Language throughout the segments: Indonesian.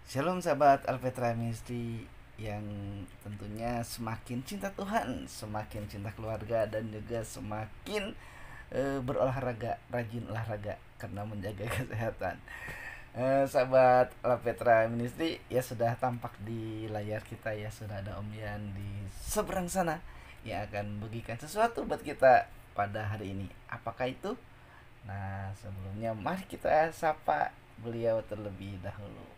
Shalom sahabat Alpetra Ministry yang tentunya semakin cinta Tuhan, semakin cinta keluarga dan juga semakin berolahraga, rajin olahraga karena menjaga kesehatan. Sahabat Alpetra Ministry ya sudah tampak di layar kita ya, sudah ada Om Yan di seberang sana yang akan bagikan sesuatu buat kita pada hari ini. Apakah itu? Nah, sebelumnya mari kita sapa beliau terlebih dahulu.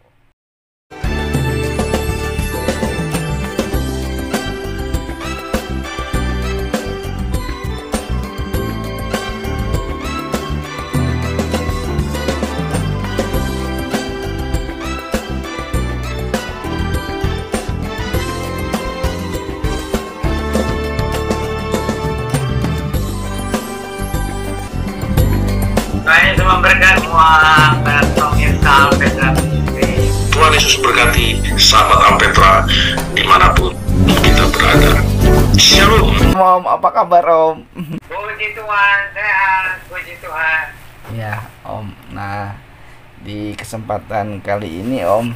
Saya semua berkat semua pemirsa Alpetra Ministry. Tuhan Yesus berkati sahabat Alpetra dimanapun kita berada. Shalom. Om, apa kabar Om? Puji Tuhan, sehat, puji Tuhan. Ya Om, nah di kesempatan kali ini Om,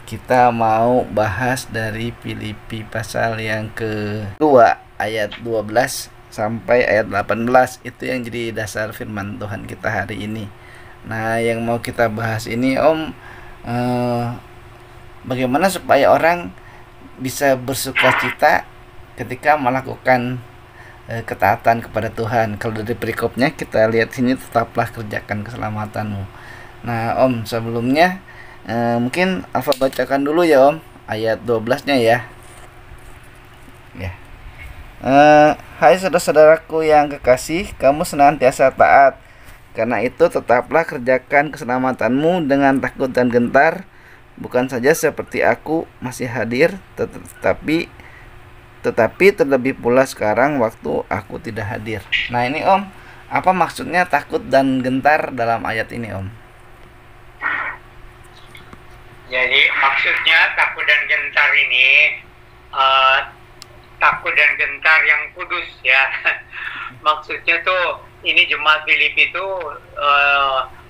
kita mau bahas dari Filipi pasal yang kedua ayat 12 sampai ayat 18. Itu yang jadi dasar firman Tuhan kita hari ini. Nah, yang mau kita bahas ini Om, bagaimana supaya orang bisa bersukacita ketika melakukan ketaatan kepada Tuhan. Kalau dari perikopnya kita lihat sini, tetaplah kerjakan keselamatanmu. Nah Om, sebelumnya mungkin Alfa bacakan dulu ya Om, ayat 12-nya ya. Ya. Hai saudara-saudaraku yang kekasih, kamu senantiasa taat. Karena itu tetaplah kerjakan keselamatanmu dengan takut dan gentar, bukan saja seperti aku masih hadir, tetapi terlebih pula sekarang waktu aku tidak hadir. Nah ini Om, apa maksudnya takut dan gentar dalam ayat ini Om? Jadi maksudnya takut dan gentar ini takut dan gentar yang kudus ya. Maksudnya tuh ini jemaat Filipi itu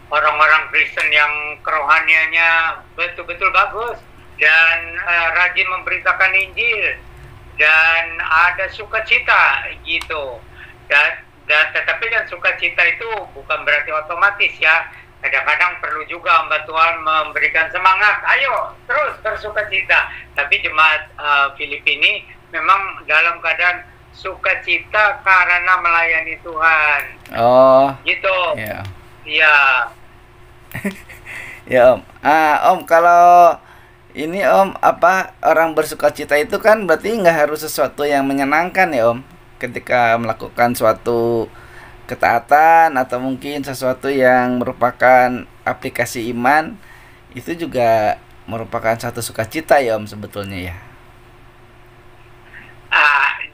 orang-orang Kristen yang kerohaniannya betul-betul bagus dan rajin memberitakan Injil dan ada sukacita gitu. Dan tetapi kan sukacita itu bukan berarti otomatis ya. Kadang-kadang perlu juga hamba Tuhan memberikan semangat, ayo terus bersukacita. Tapi jemaat Filipi ini memang dalam keadaan sukacita karena melayani Tuhan. Oh, gitu. ya. Iya. Ya Om. Om, kalau ini Om, apa orang bersukacita itu kan berarti nggak harus sesuatu yang menyenangkan ya Om, ketika melakukan suatu ketaatan atau mungkin sesuatu yang merupakan aplikasi iman, itu juga merupakan satu sukacita ya Om sebetulnya ya.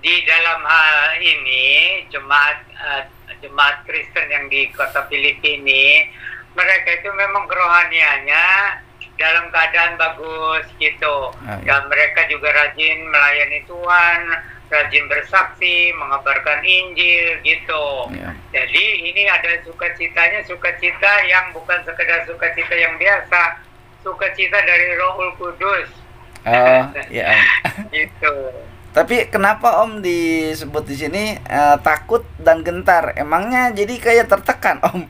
Di dalam hal ini jemaat Kristen yang di kota Filipi ini, mereka itu memang kerohaniannya dalam keadaan bagus gitu. Dan mereka juga rajin melayani Tuhan, rajin bersaksi, mengabarkan Injil gitu. Jadi ini ada sukacitanya, sukacita yang bukan sekedar sukacita yang biasa, sukacita dari Rohul Kudus. Oh, ya Om. Gitu. Tapi kenapa Om disebut di sini takut dan gentar? Emangnya jadi kayak tertekan Om?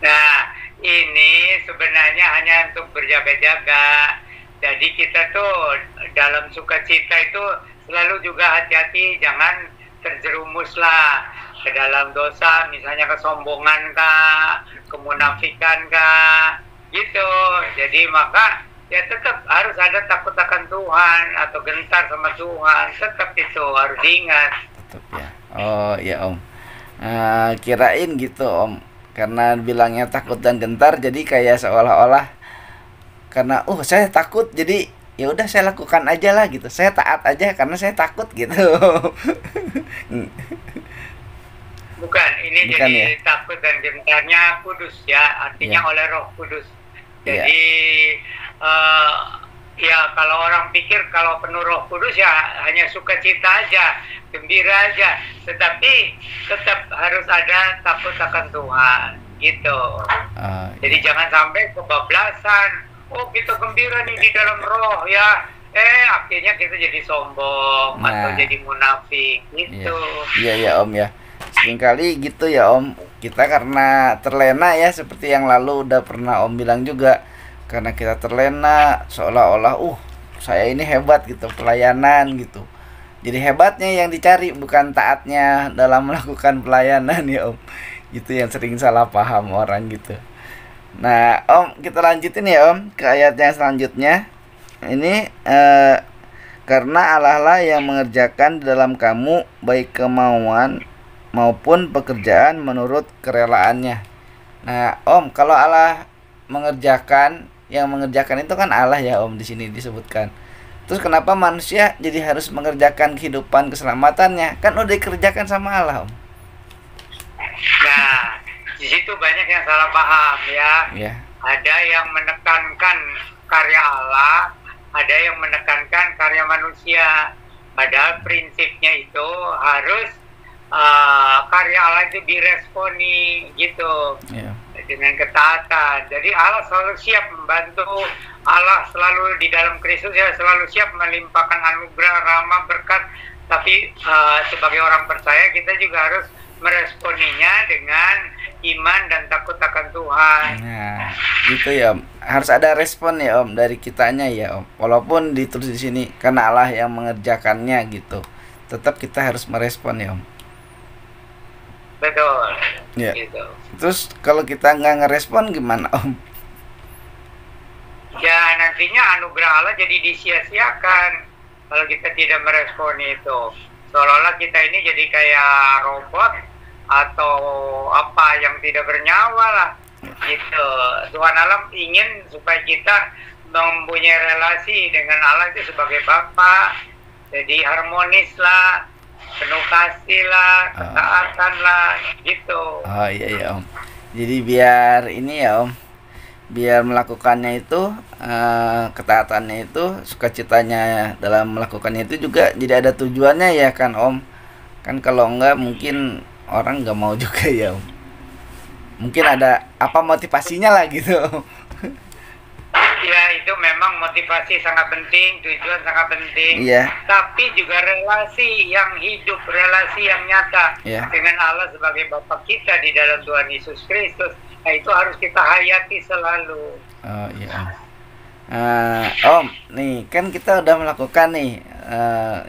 Nah, ini sebenarnya hanya untuk berjaga-jaga. Jadi kita tuh dalam sukacita itu selalu juga hati-hati, jangan terjerumus lah ke dalam dosa, misalnya kesombongan kah, kemunafikan kah, gitu. Jadi maka ya tetap harus ada takut akan Tuhan atau gentar sama Tuhan, tetap itu harus diingat. Tetap ya. Oh ya Om. Kirain gitu Om, karena bilangnya takut dan gentar, jadi kayak seolah-olah karena saya takut, jadi ya udah saya lakukan aja lah gitu. Saya taat aja karena saya takut gitu. Bukan, ini Bukan, jadi ya? takut dan gentarnya kudus ya, artinya Ya. oleh Roh Kudus. Ya. Jadi ya kalau orang pikir kalau penuh Roh Kudus ya hanya sukacita aja, gembira aja, tetapi tetap harus ada takut akan Tuhan gitu. Jadi Iya. jangan sampai kebablasan. Oh, kita gembira nih di dalam roh ya. Akhirnya kita jadi sombong atau Nah, jadi munafik iya. gitu. Iya ya Om ya. Seringkali gitu ya Om. Kita karena terlena ya seperti yang lalu udah pernah Om bilang juga. Karena kita terlena seolah-olah saya ini hebat gitu pelayanan gitu. Jadi hebatnya yang dicari bukan taatnya dalam melakukan pelayanan ya Om. Itu yang sering salah paham orang gitu. Nah, Om, kita lanjutin ya Om ke ayat yang selanjutnya. Ini karena Allah lah yang mengerjakan di dalam kamu baik kemauan maupun pekerjaan menurut kerelaannya. Nah, Om, kalau Allah mengerjakan, yang mengerjakan itu kan Allah ya Om di sini disebutkan. Terus kenapa manusia jadi harus mengerjakan kehidupan keselamatannya? Kan udah dikerjakan sama Allah Om. Nah, di situ banyak yang salah paham ya. Ya, Ada yang menekankan karya Allah, ada yang menekankan karya manusia. Padahal prinsipnya itu harus karya Allah itu diresponi gitu ya, dengan ketaatan. Jadi Allah selalu siap membantu. Allah selalu di dalam Kristus ya selalu siap melimpahkan anugerah, rahmat, berkat. Tapi sebagai orang percaya kita juga harus meresponinya dengan iman dan takut akan Tuhan. Nah, gitu ya Om. Harus ada respon ya Om dari kitanya ya Om. Walaupun ditulis di sini karena Allah yang mengerjakannya gitu. Tetap kita harus merespon ya Om. Betul. Ya. Gitu. Terus kalau kita nggak ngerespon gimana Om? Ya nantinya anugerah Allah jadi disia-siakan kalau kita tidak merespon itu. Seolah-olah kita ini jadi kayak robot atau apa yang tidak bernyawa lah gitu. Tuhan Allah ingin supaya kita mempunyai relasi dengan Allah itu sebagai Bapa. Jadi harmonis lah, penuh kasih lah, ketaatan lah gitu. Oh iya ya Om. Jadi biar ini ya Om, biar melakukannya itu ketaatannya itu sukacitanya dalam melakukannya itu juga jadi ada tujuannya ya kan Om. Kan kalau enggak mungkin orang nggak mau juga ya Om. Mungkin ada apa motivasinya lah gitu Om. Ya itu memang motivasi sangat penting, tujuan sangat penting. Iya. Tapi juga relasi yang hidup, relasi yang nyata Iya. dengan Allah sebagai Bapa kita di dalam Tuhan Yesus Kristus. Nah, itu harus kita hayati selalu. Oh iya Om. Om, nih kan kita udah melakukan nih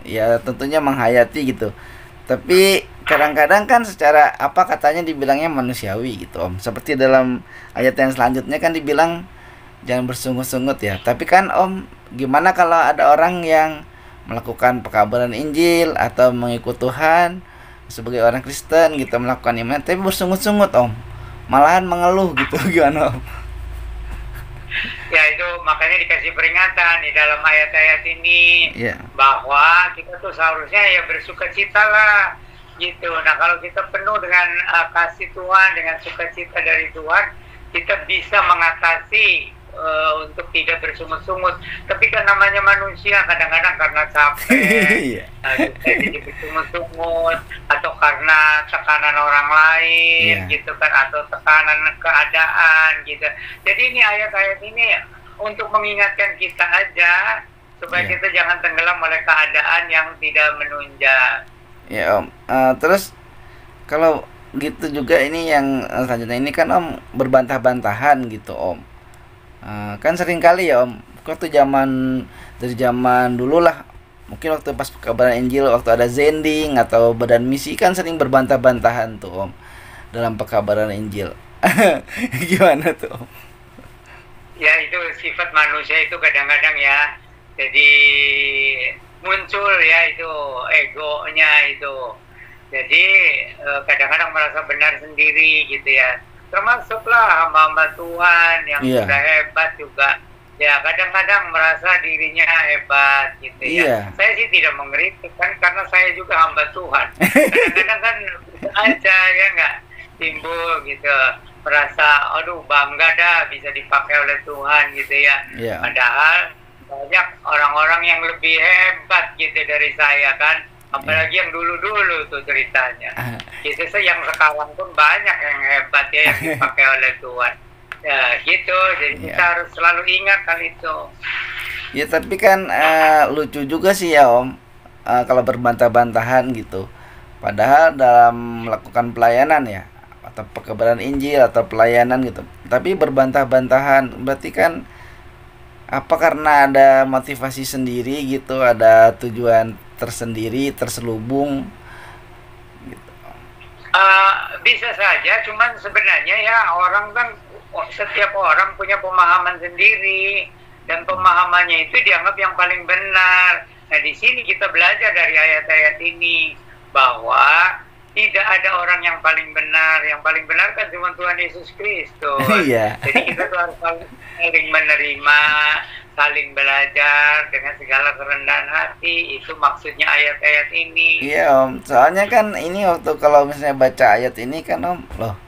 ya tentunya menghayati gitu. Tapi kadang-kadang kan secara apa katanya dibilangnya manusiawi gitu Om. Seperti dalam ayat yang selanjutnya kan dibilang jangan bersungut-sungut ya. Tapi kan Om, gimana kalau ada orang yang melakukan pekabaran Injil atau mengikut Tuhan sebagai orang Kristen gitu melakukan iman tapi bersungut-sungut Om, malahan mengeluh gitu gimana Om? Ya itu makanya dikasih peringatan di dalam ayat-ayat ini Iya. bahwa kita tuh seharusnya ya bersukacita lah gitu. Nah kalau kita penuh dengan kasih Tuhan, dengan sukacita dari Tuhan, kita bisa mengatasi untuk tidak bersungut-sungut. Tapi kan namanya manusia kadang-kadang karena capek, Iya. jadi bersungut-sungut atau karena tekanan orang lain, Iya. gitu kan, atau tekanan keadaan, gitu. Jadi ini ayat-ayat ini untuk mengingatkan kita aja supaya Iya. kita jangan tenggelam oleh keadaan yang tidak menunjang. Ya Om. Terus kalau gitu juga ini yang selanjutnya ini kan Om berbantah-bantahan gitu Om. Kan sering kali ya Om, waktu dari zaman dulu lah, mungkin waktu pas pekabaran Injil, waktu ada zending atau badan misi kan sering berbantah-bantahan tuh Om dalam pekabaran Injil. Gimana tuh Om? Ya itu sifat manusia itu kadang-kadang ya, jadi muncul ya itu egonya itu. Jadi kadang-kadang merasa benar sendiri gitu ya. Termasuklah hamba-hamba Tuhan yang Iya. sudah hebat juga. Ya kadang-kadang merasa dirinya hebat gitu ya. Iya. Saya sih tidak mengkritik kan karena saya juga hamba Tuhan. Kadang-kadang kan bisa aja ya nggak timbul gitu. Merasa aduh bangga dah bisa dipakai oleh Tuhan gitu ya. Iya. Padahal banyak orang-orang yang lebih hebat gitu dari saya kan. apalagi yang dulu-dulu tuh ceritanya. Itu sih yang sekarang pun banyak yang hebat ya yang dipakai oleh Tuhan. Ya gitu, jadi kita harus selalu ingat hal itu. Ya tapi kan lucu juga sih ya Om, kalau berbantah-bantahan gitu. Padahal dalam melakukan pelayanan ya, atau perkabaran Injil atau pelayanan gitu. Tapi berbantah-bantahan berarti kan apa, karena ada motivasi sendiri gitu, ada tujuan tersendiri, terselubung gitu. Bisa saja, cuman sebenarnya ya orang kan, setiap orang punya pemahaman sendiri dan pemahamannya itu dianggap yang paling benar. Nah di sini kita belajar dari ayat-ayat ini bahwa tidak ada orang yang paling benar. Yang paling benar kan cuma Tuhan Yesus Kristus. Iya. Jadi kita tuh harus saling menerima, saling belajar dengan segala kerendahan hati. Itu maksudnya ayat-ayat ini. Iya Om, soalnya kan ini waktu kalau misalnya baca ayat ini kan Om, loh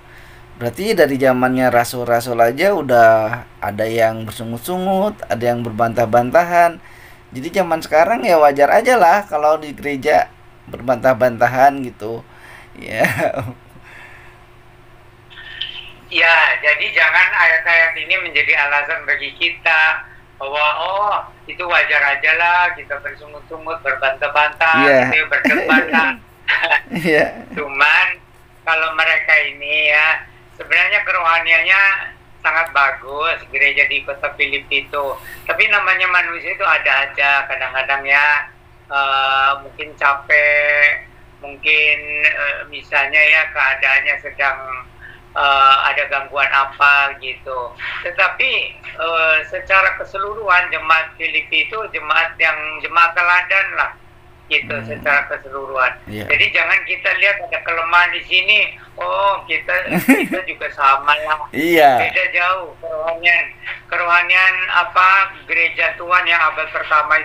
berarti dari zamannya rasul-rasul aja udah ada yang bersungut-sungut, ada yang berbantah-bantahan. Jadi zaman sekarang ya wajar aja lah kalau di gereja berbantah-bantahan gitu. Ya. Ya, jadi jangan ayat-ayat ini menjadi alasan bagi kita bahwa oh itu wajar aja lah kita bersungut-sungut, berbantah-bantah, gitu, berdebat lah. Cuman kalau mereka ini ya sebenarnya kerohaniannya sangat bagus, gereja di kota Filipi itu. Tapi namanya manusia itu ada aja kadang-kadang ya mungkin capek, mungkin misalnya ya keadaannya sedang ada gangguan apa gitu. Tetapi secara keseluruhan jemaat Filipi itu jemaat teladan lah gitu secara keseluruhan. Jadi jangan kita lihat ada kelemahan di sini, oh kita juga sama lah. Beda jauh kerohanian apa gereja Tuhan yang abad pertama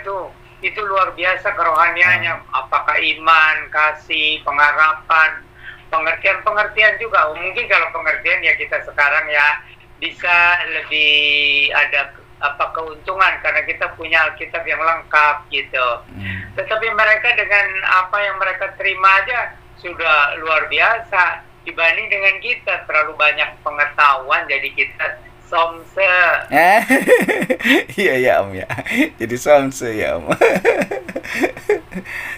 itu luar biasa kerohaniannya. Apakah iman, kasih, pengharapan, pengertian juga. Mungkin kalau pengertian ya kita sekarang ya bisa lebih ada keuntungan karena kita punya Alkitab yang lengkap gitu. Tetapi mereka dengan apa yang mereka terima aja sudah luar biasa dibanding dengan kita, terlalu banyak pengetahuan jadi kita somse. Iya ya Om ya. Jadi somse ya Om.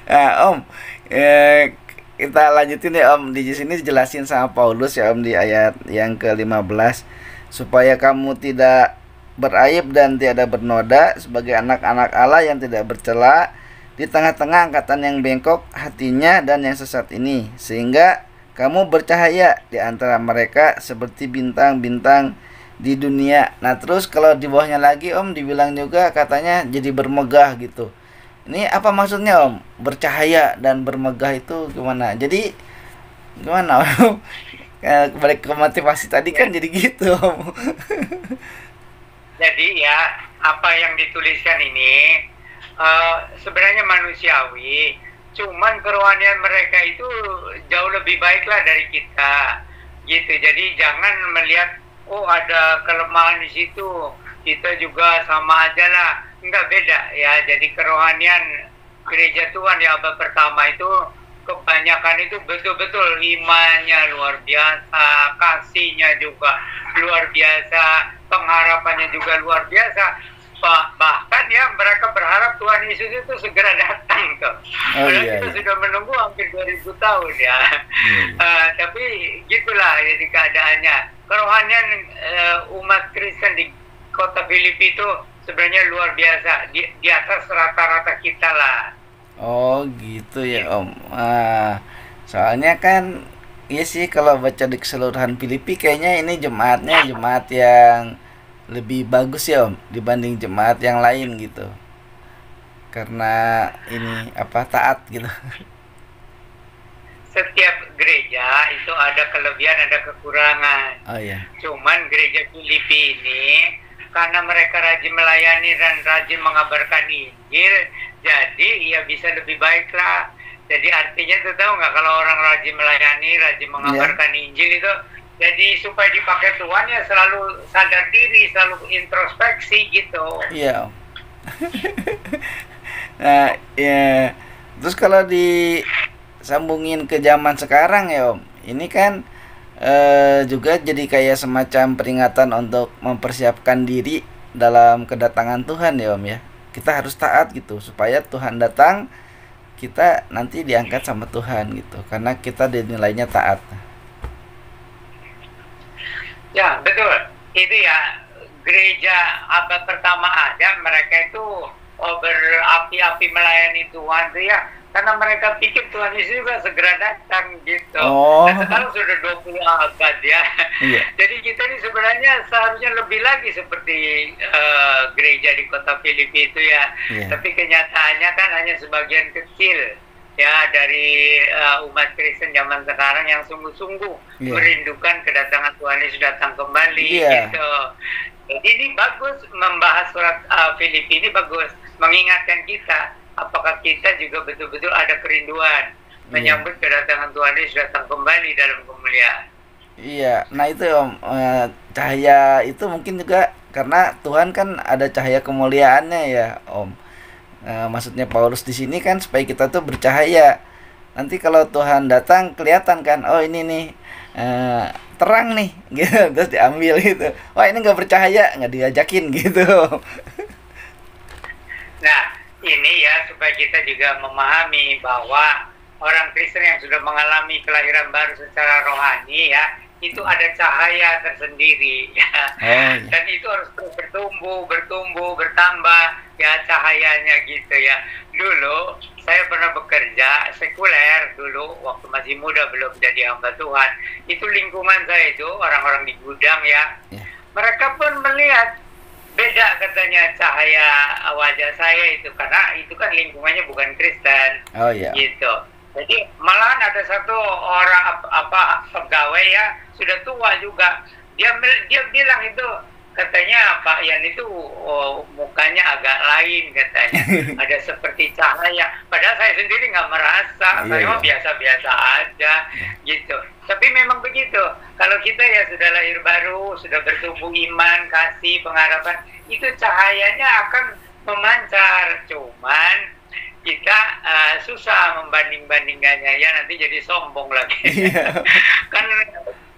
Nah, Om, kita lanjutin ya Om. Di sini dijelasin sama Paulus ya Om di ayat yang ke-15, supaya kamu tidak beraib dan tiada bernoda sebagai anak-anak Allah yang tidak bercela di tengah-tengah angkatan yang bengkok hatinya dan yang sesat ini, sehingga kamu bercahaya di antara mereka seperti bintang-bintang di dunia. Nah terus kalau di bawahnya lagi Om dibilang juga katanya jadi bermegah gitu. Ini apa maksudnya Om? Bercahaya dan bermegah itu gimana? Jadi gimana Om? Balik ke motivasi tadi kan jadi gitu Om. Jadi ya apa yang dituliskan ini sebenarnya manusiawi, cuman kerohanian mereka itu jauh lebih baiklah dari kita gitu. Jadi jangan melihat oh ada kelemahan di situ, kita juga sama aja lah. Enggak, beda ya. Jadi kerohanian gereja Tuhan di abad pertama itu kebanyakan itu betul-betul imannya luar biasa, kasihnya juga luar biasa, pengharapannya juga luar biasa. Bahkan ya mereka berharap Tuhan Yesus itu segera datang tuh. Kita sudah menunggu hampir 2000 tahun ya. Tapi gitulah jadi keadaannya. Kerohanian umat Kristen di kota Filipi itu sebenarnya luar biasa, di atas rata-rata kita lah. Oh gitu ya Om. Soalnya kan iya sih kalau baca di keseluruhan Filipi kayaknya ini jemaatnya jemaat yang lebih bagus ya Om dibanding jemaat yang lain gitu. Karena ini taat gitu. Setiap gereja itu ada kelebihan, ada kekurangan. Oh iya. Cuman gereja Filipi ini karena mereka rajin melayani dan rajin mengabarkan Injil, jadi ya bisa lebih baik lah. Jadi artinya tuh tahu nggak, kalau orang rajin melayani, rajin mengabarkan Injil itu, jadi supaya dipakai Tuhan ya selalu sadar diri, selalu introspeksi gitu. Iya. Nah, ya Terus kalau disambungin ke zaman sekarang ya Om, ini kan juga jadi kayak semacam peringatan untuk mempersiapkan diri dalam kedatangan Tuhan ya Om ya. Kita harus taat gitu supaya Tuhan datang, kita nanti diangkat sama Tuhan gitu, karena kita dinilainya taat. Ya, betul. Itu ya, gereja abad pertama ada, mereka itu berapi-api melayani Tuhan tuh ya. Karena mereka pikir Tuhan Yesus juga segera datang gitu. Oh. Nah, sekarang sudah 20 abad ya. Iya. Jadi kita ini sebenarnya seharusnya lebih lagi seperti gereja di kota Filipi itu ya. Iya. Tapi kenyataannya kan hanya sebagian kecil ya dari umat Kristen zaman sekarang yang sungguh-sungguh merindukan kedatangan Tuhan Yesus datang kembali gitu. Jadi ini bagus membahas surat Filipi ini, bagus mengingatkan kita apakah kita juga betul-betul ada kerinduan menyambut kedatangan Tuhan Yesus datang kembali dalam kemuliaan. Iya, nah itu Om, cahaya itu mungkin juga karena Tuhan kan ada cahaya kemuliaannya ya Om. Maksudnya Paulus di sini kan supaya kita tuh bercahaya. Nanti kalau Tuhan datang kelihatan kan, oh ini nih terang nih, gitu, terus diambil gitu. Wah ini nggak bercahaya, nggak diajakin gitu. Nah ini ya supaya kita juga memahami bahwa orang Kristen yang sudah mengalami kelahiran baru secara rohani ya, itu ada cahaya tersendiri ya. Dan itu harus bertumbuh, bertambah ya cahayanya gitu ya. Dulu saya pernah bekerja sekuler dulu waktu masih muda, belum jadi hamba Tuhan. Itu lingkungan saya itu orang-orang di gudang ya. Mereka pun melihat beda katanya cahaya wajah saya itu, karena itu kan lingkungannya bukan Kristen. Gitu. Jadi malahan ada satu orang pegawai ya, sudah tua juga, dia bilang itu katanya Pak Yan itu mukanya agak lain katanya, ada seperti cahaya. Padahal saya sendiri nggak merasa, saya mah biasa-biasa aja gitu. Tapi memang begitu, kalau kita ya sudah lahir baru, sudah bertumbuh iman, kasih, pengharapan, itu cahayanya akan memancar. Cuman kita susah membanding-bandingkannya ya, nanti jadi sombong lagi. Kan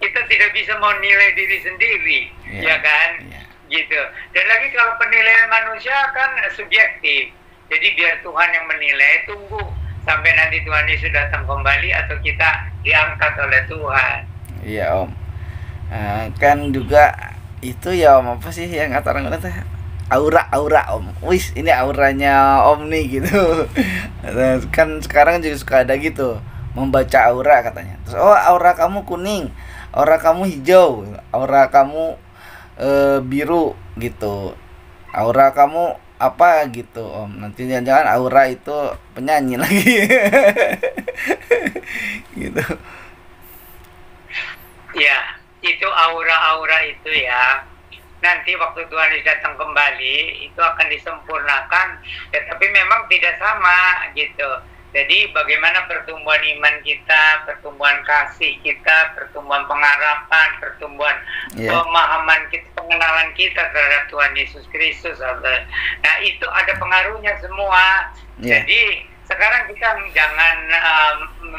kita tidak bisa mau nilai diri sendiri, ya kan? Gitu. Dan lagi kalau penilaian manusia kan subjektif. Jadi biar Tuhan yang menilai, tunggu sampai nanti Tuhan Yesus datang kembali atau kita diangkat oleh Tuhan. Iya Om. Kan juga itu ya Om, apa sih yang kata orang teh? Aura Om. Wis ini auranya Om nih gitu. Kan sekarang juga suka ada gitu, membaca aura katanya. Terus aura kamu kuning, aura kamu hijau, aura kamu biru gitu, aura kamu apa gitu Om. Nanti jangan-jangan aura itu penyanyi lagi. Gitu. Ya, itu aura-aura itu ya. Nanti waktu Tuhan Yesus datang kembali itu akan disempurnakan, ya, tapi memang tidak sama gitu. Jadi bagaimana pertumbuhan iman kita, pertumbuhan kasih kita, pertumbuhan pengharapan, pertumbuhan pemahaman kita, pengenalan kita terhadap Tuhan Yesus Kristus. Nah itu ada pengaruhnya semua. Jadi sekarang kita jangan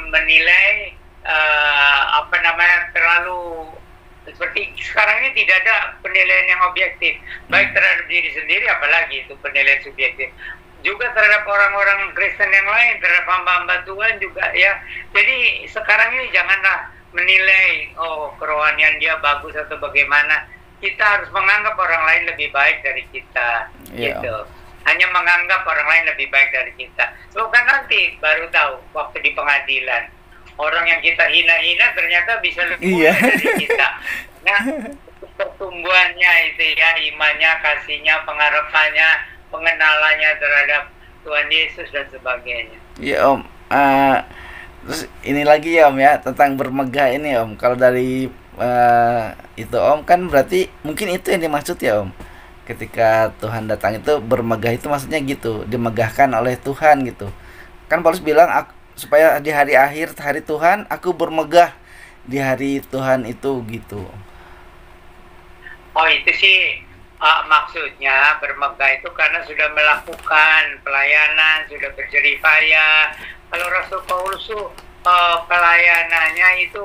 menilai terlalu seperti sekarang ini, tidak ada penilaian yang objektif, baik terhadap diri sendiri, apalagi itu penilaian subjektif, juga terhadap orang-orang Kristen yang lain, terhadap hamba-hamba Tuhan juga ya. Jadi sekarang ini janganlah menilai kerohanian dia bagus atau bagaimana. Kita harus menganggap orang lain lebih baik dari kita, gitu. Hanya menganggap orang lain lebih baik dari kita. So kan nanti baru tahu waktu di pengadilan, orang yang kita hina-hina ternyata bisa lebih baik dari kita. Nah, pertumbuhannya itu ya, imannya, kasihnya, pengharapannya, pengenalannya terhadap Tuhan Yesus dan sebagainya. Iya Om. Terus ini lagi ya Om ya, tentang bermegah ini Om. Kalau dari itu Om, kan berarti mungkin itu yang dimaksud ya Om. Ketika Tuhan datang itu bermegah, itu maksudnya gitu, dimegahkan oleh Tuhan gitu. Kan Paulus bilang supaya di hari akhir, hari Tuhan, aku bermegah di hari Tuhan itu gitu. Oh itu sih Maksudnya bermegah itu karena sudah melakukan pelayanan, sudah berjerih payah. Kalau Rasul Paulus tuh pelayanannya itu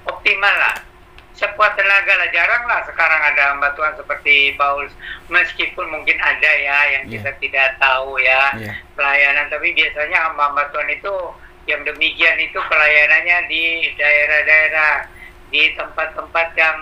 optimal lah, sekuat tenaga lah. Jarang lah sekarang ada hamba Tuhan seperti Paulus, meskipun mungkin ada ya yang kita tidak tahu ya pelayanan, tapi biasanya hamba Tuhan itu yang demikian itu pelayanannya di daerah-daerah, di tempat-tempat yang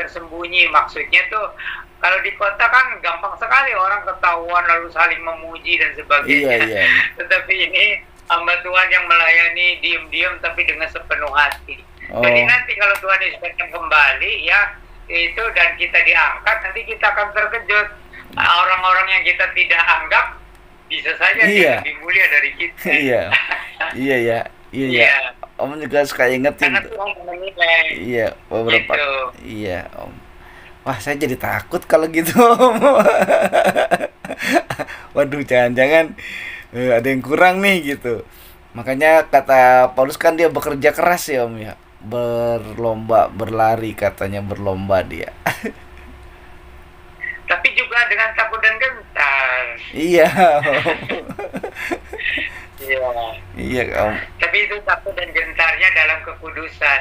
tersembunyi. Maksudnya tuh kalau di kota kan gampang sekali orang ketahuan lalu saling memuji dan sebagainya. Tetapi ini hamba Tuhan yang melayani diam-diam tapi dengan sepenuh hati. Jadi nanti kalau Tuhan Yesus datang kembali ya itu dan kita diangkat, nanti kita akan terkejut. Orang-orang yang kita tidak anggap bisa saja dia lebih mulia dari kita. Iya. Om juga suka ingetin. Karena Tuhan menilai. Iya, beberapa. Gitu. Iya, Om. Wah, saya jadi takut kalau gitu, Om. Waduh, jangan-jangan ada yang kurang nih gitu. Makanya kata Paulus kan dia bekerja keras ya, Om ya. Berlomba, berlari katanya, berlomba dia. Tapi juga dengan takut dan gentar. Iya, Om. Iya, Om. Tapi itu takut dan gentarnya dalam kekudusan.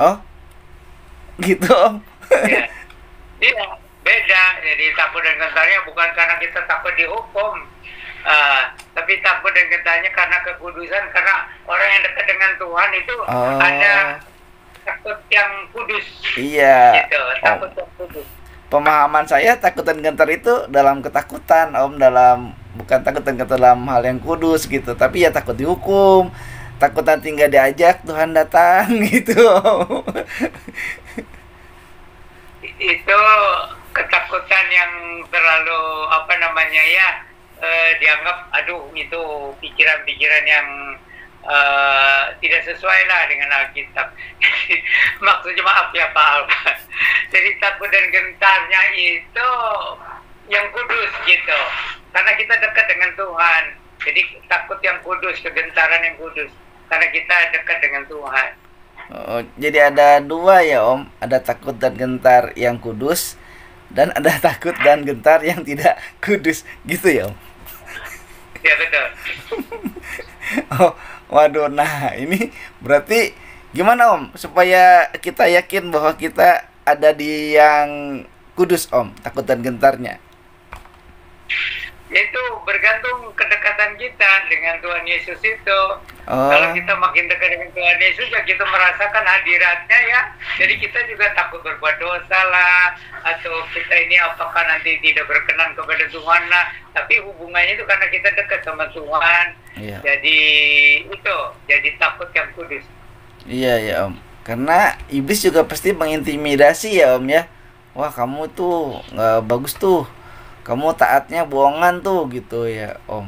Oh, gitu, Om. Iya, beda. Jadi takut dan gentarnya bukan karena kita takut dihukum, tapi takut dan gentarnya karena kekudusan. Karena orang yang dekat dengan Tuhan itu ada takut yang kudus. Iya. Gitu, takut yang kudus. Pemahaman saya takut dan gentar itu dalam ketakutan, Om, bukan takut dan gentar dalam hal yang kudus gitu, tapi ya takut dihukum, takut nanti nggak diajak Tuhan datang gitu, Om. Itu ketakutan yang terlalu dianggap itu pikiran-pikiran yang tidak sesuai lah dengan Alkitab. Maksudnya maaf ya Pak Alba. Jadi takut dan gentarnya itu yang kudus gitu. Karena kita dekat dengan Tuhan. Jadi takut yang kudus, kegentaran yang kudus. Karena kita dekat dengan Tuhan. Oh, jadi ada dua ya Om. Ada takut dan gentar yang kudus, dan ada takut dan gentar yang tidak kudus. Gitu ya Om? Ya betul. Oh, waduh, nah ini berarti gimana Om supaya kita yakin bahwa kita ada di yang kudus Om, takut dan gentarnya? Itu bergantung kedekatan kita dengan Tuhan Yesus itu. Kalau kita makin dekat dengan Tuhan Yesus ya kita merasakan hadiratnya ya. Jadi kita juga takut berbuat dosa lah, atau kita ini apakah nanti tidak berkenan kepada Tuhan lah. Tapi hubungannya itu karena kita dekat sama Tuhan. Iya. Jadi takut yang kudus. Iya ya Om. Karena iblis juga pasti mengintimidasi ya Om ya. Wah, kamu tuh nggak bagus tuh, kamu taatnya bohongan tuh gitu ya Om.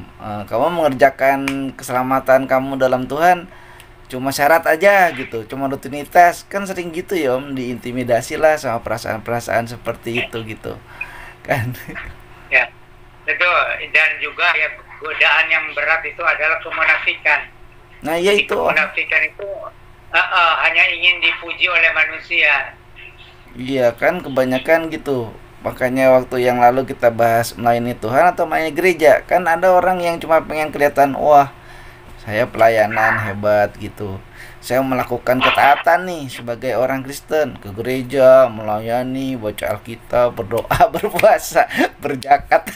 Kamu mengerjakan keselamatan kamu dalam Tuhan cuma syarat aja gitu, cuma rutinitas. Kan sering gitu ya Om, diintimidasi lah sama perasaan-perasaan seperti itu gitu kan. Ya betul. Dan juga ya godaan yang berat itu adalah kemunafikan. Nah ya itu kemunafikan itu hanya ingin dipuji oleh manusia. Iya kan, kebanyakan gitu. Makanya waktu yang lalu kita bahas melayani Tuhan atau melayani gereja, kan ada orang yang cuma pengen kelihatan, wah saya pelayanan hebat gitu, saya melakukan ketaatan nih sebagai orang Kristen, ke gereja, melayani, baca Alkitab, berdoa, berpuasa, berzakat.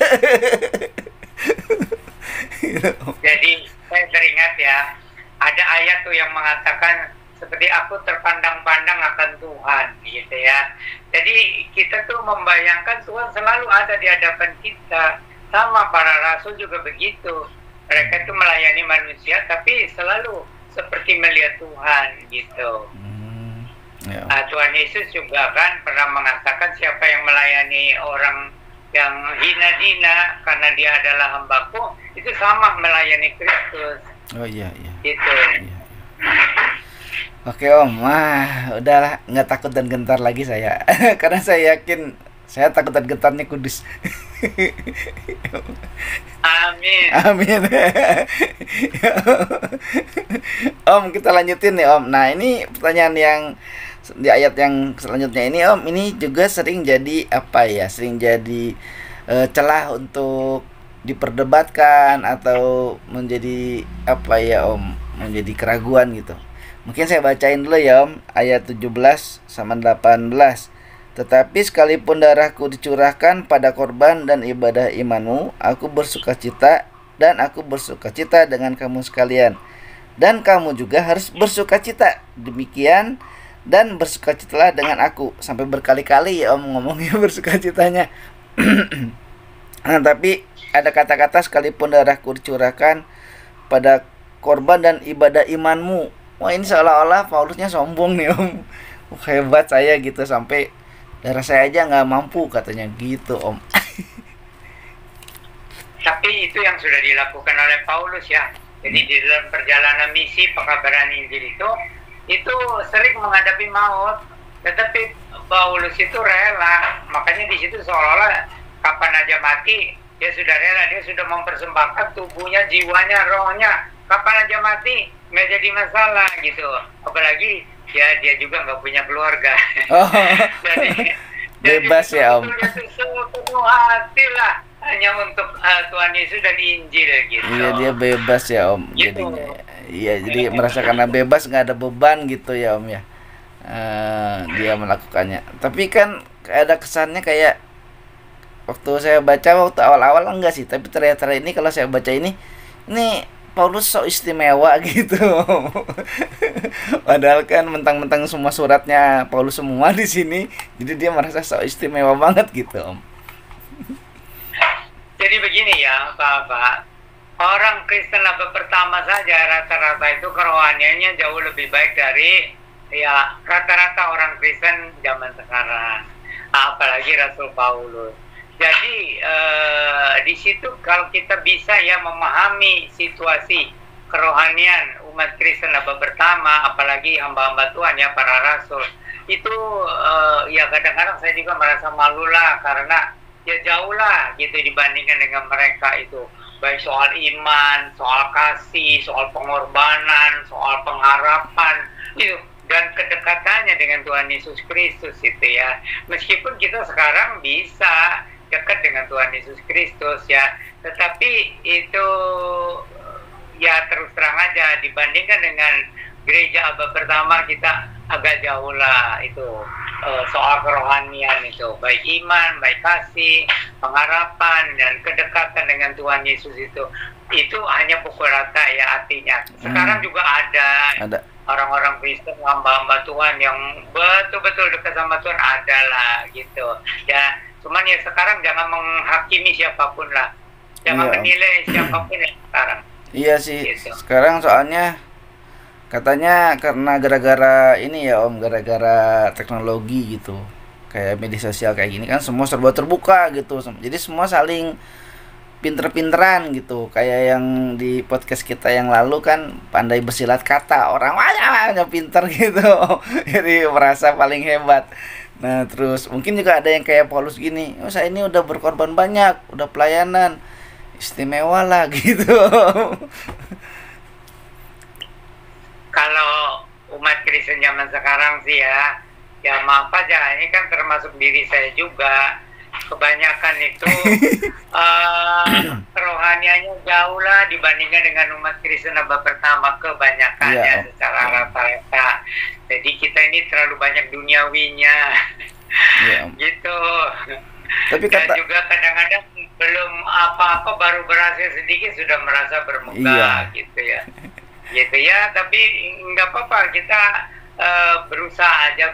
Jadi saya teringat ya, ada ayat tuh yang mengatakan seperti aku terpandang-pandang akan Tuhan gitu ya. Jadi kita tuh membayangkan Tuhan selalu ada di hadapan kita. Sama para rasul juga begitu. Mereka tuh melayani manusia tapi selalu seperti melihat Tuhan gitu. Tuhan Yesus juga kan pernah mengatakan siapa yang melayani orang yang hina-dina karena dia adalah hambaku, itu sama melayani Kristus. Oh iya. Gitu. Iya. Oke Om, udahlah, nggak takut dan gentar lagi saya. Karena saya yakin saya takut dan gentarnya kudus. Amin. Om, kita lanjutin nih Om. Nah ini pertanyaan yang di ayat yang selanjutnya ini Om, ini juga sering jadi apa ya, sering jadi celah untuk diperdebatkan atau menjadi apa ya Om, menjadi keraguan gitu. Mungkin saya bacain dulu ya Om, ayat 17 sama 18. Tetapi sekalipun darahku dicurahkan pada korban dan ibadah imanmu, aku bersukacita dan aku bersukacita dengan kamu sekalian. Dan kamu juga harus bersukacita. Demikian dan bersukacitalah dengan aku. Sampai berkali-kali ya Om ngomongnya bersukacitanya. Nah, tapi ada kata-kata sekalipun darahku dicurahkan pada korban dan ibadah imanmu. Wah, ini seolah-olah Paulusnya sombong nih Om. Hebat saya gitu, sampai darah saya aja nggak mampu katanya gitu Om. Tapi itu yang sudah dilakukan oleh Paulus ya. Jadi di dalam perjalanan misi pekabaran Injil itu sering menghadapi maut, tetapi Paulus itu rela. Makanya di situ seolah-olah kapan aja mati dia sudah rela, dia sudah mempersembahkan tubuhnya, jiwanya, rohnya. Kapan aja mati nggak jadi masalah gitu. Apalagi ya dia juga nggak punya keluarga. Oh, jadi bebas ya Om. Sepenuh hati lah hanya untuk Tuhan Yesus dan Injil gitu. Iya, dia bebas ya Om Gitu. jadinya. Iya, jadi merasa karena bebas nggak ada beban gitu ya Om ya. Dia melakukannya. Tapi kan ada kesannya kayak waktu saya baca waktu awal-awal enggak sih, tapi ternyata ini kalau saya baca ini Paulus so istimewa gitu. Padahal kan mentang-mentang semua suratnya Paulus semua di sini, jadi dia merasa so istimewa banget gitu Om. Jadi begini ya Bapak, orang Kristen abad pertama saja rata-rata itu kerohaniannya jauh lebih baik dari ya rata-rata orang Kristen zaman sekarang, apalagi Rasul Paulus. Jadi di situ kalau kita bisa ya memahami situasi kerohanian umat Kristen abad pertama, apalagi hamba-hamba Tuhan ya para rasul, itu ya kadang-kadang saya juga merasa malu lah karena ya jauh lah gitu dibandingkan dengan mereka itu, baik soal iman, soal kasih, soal pengorbanan, soal pengharapan itu, dan kedekatannya dengan Tuhan Yesus Kristus itu ya. Meskipun kita sekarang bisa dekat dengan Tuhan Yesus Kristus ya, tetapi itu ya terus terang aja dibandingkan dengan gereja abad pertama kita agak jauh lah itu soal kerohanian itu, baik iman, baik kasih, pengharapan dan kedekatan dengan Tuhan Yesus itu hanya pukul rata ya artinya. Sekarang juga ada orang-orang Kristen, hamba-hamba Tuhan yang betul-betul dekat sama Tuhan, ada lah gitu ya. Cuman ya sekarang jangan menghakimi siapapun lah, jangan menilai siapapun yang sekarang. Iya sih gitu. Sekarang soalnya katanya karena gara-gara ini ya Om, gara-gara teknologi gitu, kayak media sosial kayak gini kan semua serba terbuka gitu, jadi semua saling pinter-pinteran gitu. Kayak yang di podcast kita yang lalu kan pandai bersilat kata, orang banyak pinter gitu. Jadi merasa paling hebat. Nah terus mungkin juga ada yang kayak Paulus gini, oh saya ini udah berkorban banyak, udah pelayanan, istimewa lah gitu. Kalau umat Kristen zaman sekarang sih ya maaf aja, ini kan termasuk diri saya juga. Kebanyakan itu kerohaniannya jauh lah dibandingkan dengan umat Kristen abad pertama, kebanyakannya secara rata-rata. Jadi kita ini terlalu banyak duniawinya, gitu. Tapi dan juga kadang-kadang belum apa-apa baru berhasil sedikit sudah merasa bermegah, gitu ya. Gitu ya, tapi nggak apa-apa, kita berusaha aja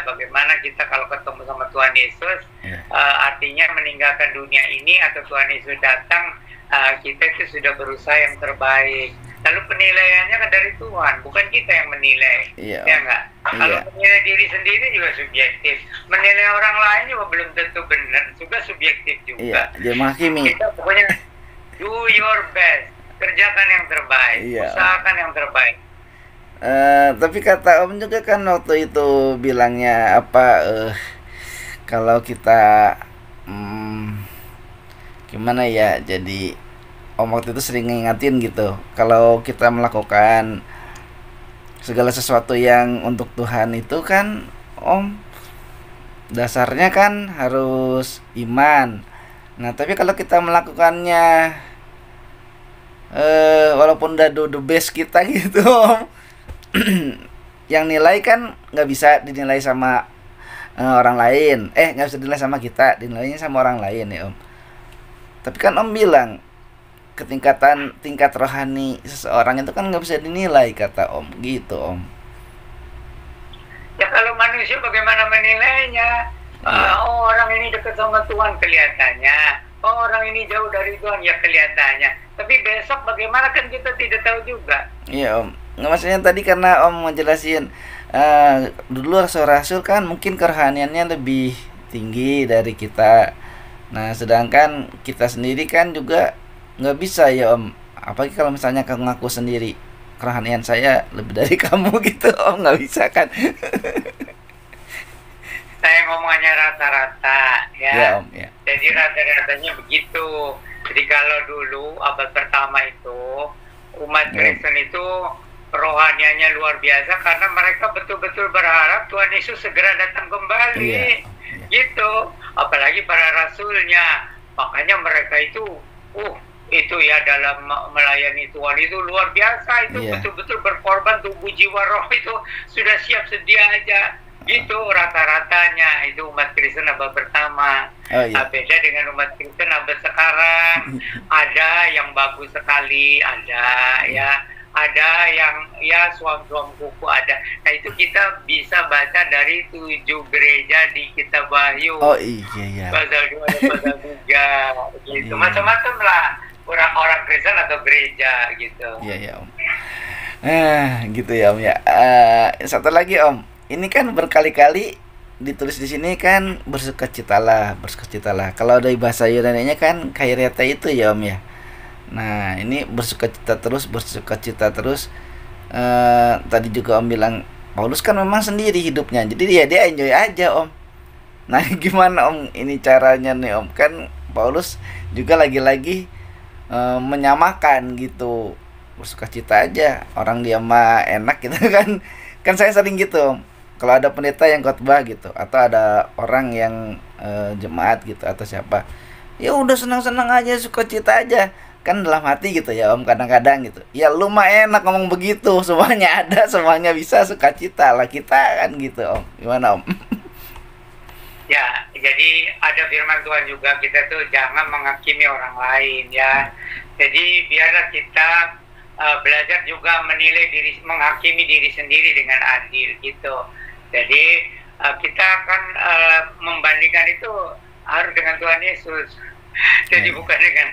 bagaimana kita kalau ketemu sama Tuhan Yesus, artinya meninggalkan dunia ini atau Tuhan Yesus datang, kita itu sudah berusaha yang terbaik. Lalu penilaiannya kan dari Tuhan, bukan kita yang menilai, ya enggak? Kalau menilai diri sendiri juga subjektif, menilai orang lain juga belum tentu benar, juga subjektif juga. Dia menghakimi. Kita pokoknya do your best, kerjakan yang terbaik, usahakan yang terbaik. Tapi kata Om juga kan waktu itu bilangnya apa, kalau kita gimana ya, jadi Om waktu itu sering ngingatin gitu, kalau kita melakukan segala sesuatu yang untuk Tuhan itu kan Om dasarnya kan harus iman. Nah tapi kalau kita melakukannya walaupun udah do the best kita gitu Om, yang nilai kan nggak bisa dinilai sama orang lain, nggak bisa dinilai sama kita, dinilainya sama orang lain ya Om. Tapi kan Om bilang tingkat rohani seseorang itu kan nggak bisa dinilai kata Om gitu Om. Ya kalau manusia bagaimana menilainya? Oh orang ini dekat sama Tuhan kelihatannya, oh orang ini jauh dari Tuhan ya kelihatannya. Tapi besok bagaimana kan kita tidak tahu juga. Iya Om. Nggak, maksudnya tadi karena Om ngejelasin dulu rasul-rasul kan mungkin kerohaniannya lebih tinggi dari kita. Nah sedangkan kita sendiri kan juga nggak bisa ya Om. Apalagi kalau misalnya kamu ngaku sendiri kerohanian saya lebih dari kamu gitu Om, nggak bisa kan. Saya ngomongnya rata-rata ya. Om, ya. Jadi rata-ratanya begitu. Jadi kalau dulu abad pertama itu umat Kristen itu rohanianya luar biasa karena mereka betul-betul berharap Tuhan Yesus segera datang kembali. Gitu. Apalagi para rasulnya. Makanya mereka itu ya dalam melayani Tuhan itu luar biasa, itu betul-betul berkorban, tubuh jiwa roh itu sudah siap sedia aja gitu rata-ratanya. Itu umat Kristen abad pertama. Beda dengan umat Kristen abad sekarang. Ada yang bagus sekali, ada yang suam-suam kuku ada. Nah itu kita bisa baca dari 7 gereja di kitab Wahyu. Pasal 2 dan pasal 3 gitu. Macam-macam lah orang Kristen atau gereja gitu. Iya Om. Gitu ya Om ya. Satu lagi Om, ini kan berkali-kali ditulis di sini kan bersukacitalah. Kalau dari bahasa Yunani-nya kan kairete itu ya Om ya. Nah ini bersukacita terus. Tadi juga Om bilang Paulus kan memang sendiri hidupnya, jadi dia enjoy aja Om. Nah gimana Om ini caranya nih Om? Kan Paulus juga lagi-lagi menyamakan gitu, bersukacita aja, orang dia mah enak gitu kan. Kan saya sering gitu Om, kalau ada pendeta yang khotbah gitu atau ada orang yang jemaat gitu atau siapa, ya udah senang-senang aja, sukacita aja kan dalam hati gitu ya Om. Kadang-kadang gitu ya lu mah enak ngomong begitu, semuanya ada, semuanya bisa, sukacita lah kita kan gitu Om. Gimana Om? Ya, jadi ada firman Tuhan juga, kita tuh jangan menghakimi orang lain ya. Jadi biarlah kita belajar juga menghakimi diri sendiri dengan adil gitu. Jadi kita akan membandingkan itu harus dengan Tuhan Yesus. Jadi bukan dengan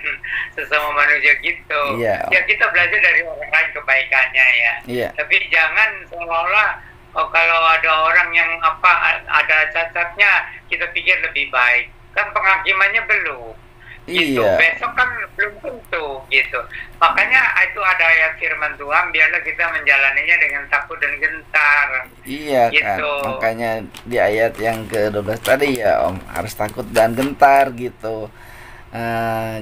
sesama manusia gitu. Ya kita belajar dari orang lain kebaikannya ya. Tapi jangan seolah-olah kalau ada orang yang ada cacatnya kita pikir lebih baik. Kan penghakimannya belum. Gitu. Besok kan belum tentu gitu. Makanya itu ada ayat firman Tuhan, biarlah kita menjalaninya dengan takut dan gentar. Gitu. Kan. Makanya di ayat yang ke-12 tadi ya Om, harus takut dan gentar gitu.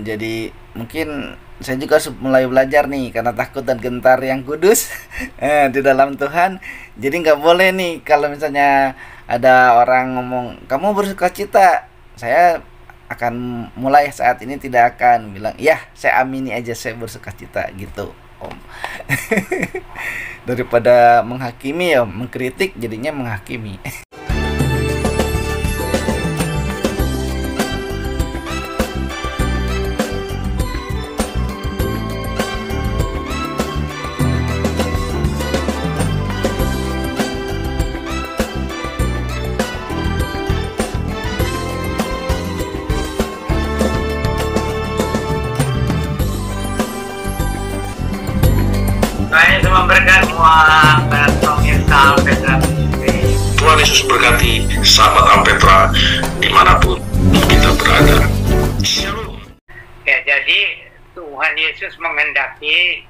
Jadi mungkin saya juga mulai belajar nih, karena takut dan gentar yang kudus di dalam Tuhan. Jadi nggak boleh nih kalau misalnya ada orang ngomong kamu bersukacita, saya akan mulai saat ini tidak akan bilang ya saya amini aja, saya bersukacita gitu Om. Daripada menghakimi ya mengkritik, jadinya menghakimi. Tuhan Yesus berkati sahabat Ampetra dimanapun kita berada. Shalom. Ya, jadi Tuhan Yesus menghendaki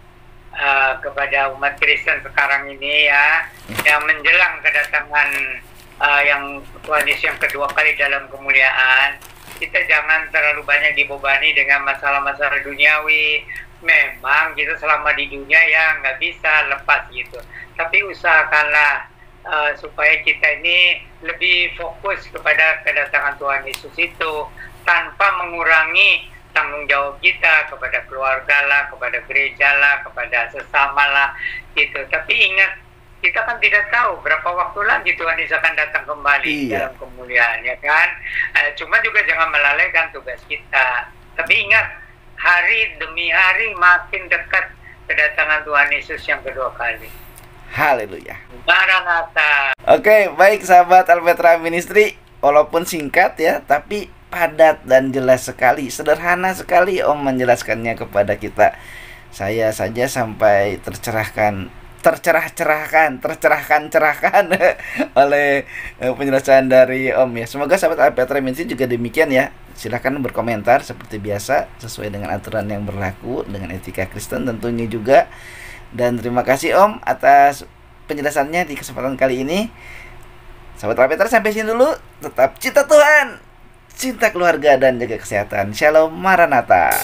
kepada umat Kristen sekarang ini ya, yang menjelang kedatangan yang Tuhan Yesus yang kedua kali dalam kemuliaan, kita jangan terlalu banyak dibebani dengan masalah-masalah duniawi, memang kita selama di dunia ya nggak bisa lepas gitu. Tapi usahakanlah supaya kita ini lebih fokus kepada kedatangan Tuhan Yesus itu tanpa mengurangi tanggung jawab kita kepada keluarga lah, kepada gereja lah, kepada sesama lah gitu. Tapi ingat, kita kan tidak tahu berapa waktu lagi Tuhan Yesus akan datang kembali dalam kemuliaan, ya kan? Cuma juga jangan melalaikan tugas kita. Tapi ingat, hari demi hari makin dekat kedatangan Tuhan Yesus yang kedua kali. Haleluya. Maranatha. Oke, baik sahabat Alpetra Ministry, walaupun singkat ya, tapi padat dan jelas sekali, sederhana sekali Om menjelaskannya kepada kita. Saya saja sampai tercerahkan oleh penjelasan dari Om ya. Semoga sahabat Alpetra Ministry juga demikian ya. Silahkan berkomentar seperti biasa sesuai dengan aturan yang berlaku dengan etika Kristen tentunya juga. Dan terima kasih Om atas penjelasannya di kesempatan kali ini. Sahabat Alpetra, sampai sini dulu. Tetap cinta Tuhan, cinta keluarga, dan jaga kesehatan. Shalom Maranatha.